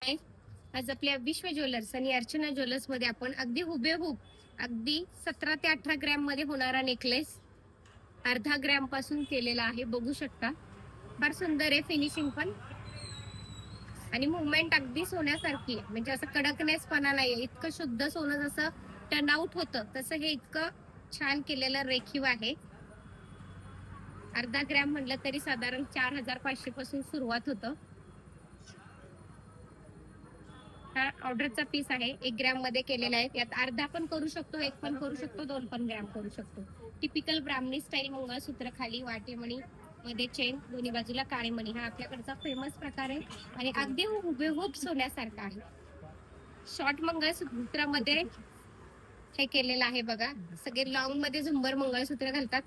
आहे. आज आपल्या विश्व ज्वेलर्स आणि अर्चना ज्वेलर्स मध्ये आपण अगदी हुबेहूब अगदी 17 ते 18 ग्रॅम मध्ये होणारा नेकलेस अर्धा ग्रॅम पासून केलेला आहे. बघू शकता, फार सुंदर आहे फिनिशिंग पण, आणि मुवमेंट अगदी सोन्यासारखी आहे. म्हणजे असं कडकनेसपणा नाहीये. इतकं शुद्ध सोनं जसं टर्न आउट होतं तसं हे इतकं छान केलेलं रेखीव आहे. अर्धा ग्रॅम म्हटलं तरी साधारण 4500 पासून सुरुवात होतं. हा ऑर्डरचा पीस आहे. 1 ग्रॅम मध्ये केलेला आहे. यात अर्धा पण करू शकतो, 1 पण करू शकतो, 2 पण ग्रॅम करू शकतो. टिपिकल ब्राह्मणी स्टाईल मंगळसूत्र, खाली वाटेमणी, मध्ये चेन, दोन्ही बाजूला काळे मणी. हा आपल्याकडचा फेमस प्रकार आहे आणि अगदी हुबेहूब सोन्यासारखा आहे. शॉर्ट मंगळसूत्रामध्ये हे केलेलं आहे बघा. सगळे लॉंग मध्ये झुंबर मंगळसूत्र घालतात,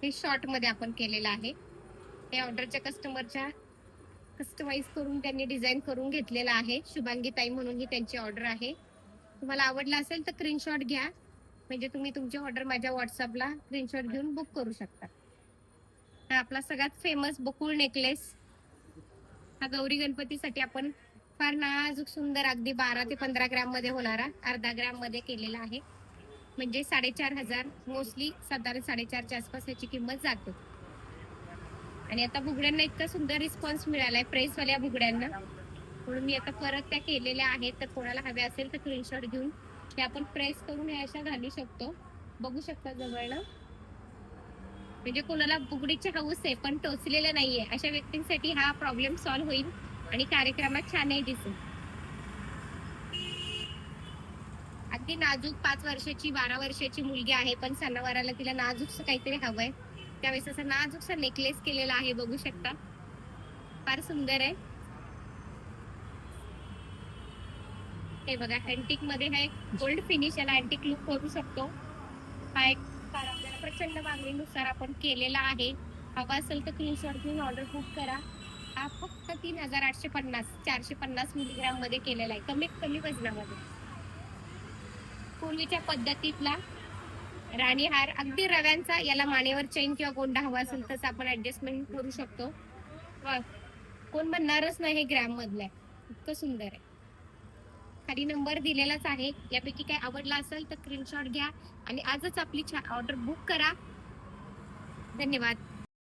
हे शॉर्ट मध्ये आपण केलेलं आहे. हे ऑर्डरच्या कस्टमरच्या कस्टमाइज करून त्यांनी डिझाईन करून घेतलेला आहे. शुभांगी ताई म्हणून ही त्यांची ऑर्डर आहे. तुम्हाला आवडला असेल तर स्क्रीनशॉट घ्या, म्हणजे तुम्ही तुमची ऑर्डर माझ्या व्हॉट्सअपला स्क्रीनशॉट घेऊन बुक करू शकता. हा आपला सगळ्यात फेमस बकुळ नेकलेस. हा गौरी गणपतीसाठी आपण फार नाजूक सुंदर अगदी 12 ते 15 ग्रॅम मध्ये होणारा अर्धा ग्रॅम मध्ये केलेला आहे. म्हणजे 4500, मोस्टली साधारण 4.5च्या आसपास याची किंमत जाते. आणि आता बुगड्यांना इतका सुंदर रिस्पॉन्स मिळालाय प्रेसवाल्या बुगड्यांना, म्हणून मी आता परत त्या केलेल्या आहेत. तर कोणाला हव्या असेल तर स्क्रीनशॉट घेऊन ते आपण प्रेस करून हे अशा घालू शकतो. बघू शकता जवळनं. म्हणजे कोणाला बुगडीची हौस आहे पण टोचलेलं नाहीये, अशा व्यक्तींसाठी हा प्रॉब्लेम सॉल्व्ह होईल आणि कार्यक्रमात छानही दिसेल. अगदी नाजूक 5 वर्षाची 12 वर्षाची मुलगी आहे, पण सणावाराला तिला नाजूकसं काहीतरी हवंय, त्यावेळेस असा नाजूकसा नेकलेस केलेला आहे. बघू शकता, फार सुंदर आहे. हे बघा, अँटिक मध्ये हा एक गोल्ड फिनिश, याला अँटिक लुक करू शकतो. हा एक फार आपल्याला प्रचंड मागणीनुसार आपण केलेला आहे. हवा असेल तर स्क्रीनशॉट घेऊन ऑर्डर बुक करा. हा फक्त 3850 450 मिलीग्राम मध्ये केलेला आहे, कमीत कमी वजनामध्ये. पूर्वीच्या पद्धतीतला राणी हार, अगदी रव्यांचा. याला मानेवर चेन किंवा गोंडा हवा असेल तसं आपण ऍडजस्टमेंट करू शकतो. कोण म्हणणारच नाही हे ग्रॅम मधलं आहे, इतकं सुंदर आहे. खाली नंबर दिलेलाच आहे. यापैकी काय आवडला असेल तर स्क्रीनशॉट घ्या आणि आजच आपली ऑर्डर बुक करा. धन्यवाद.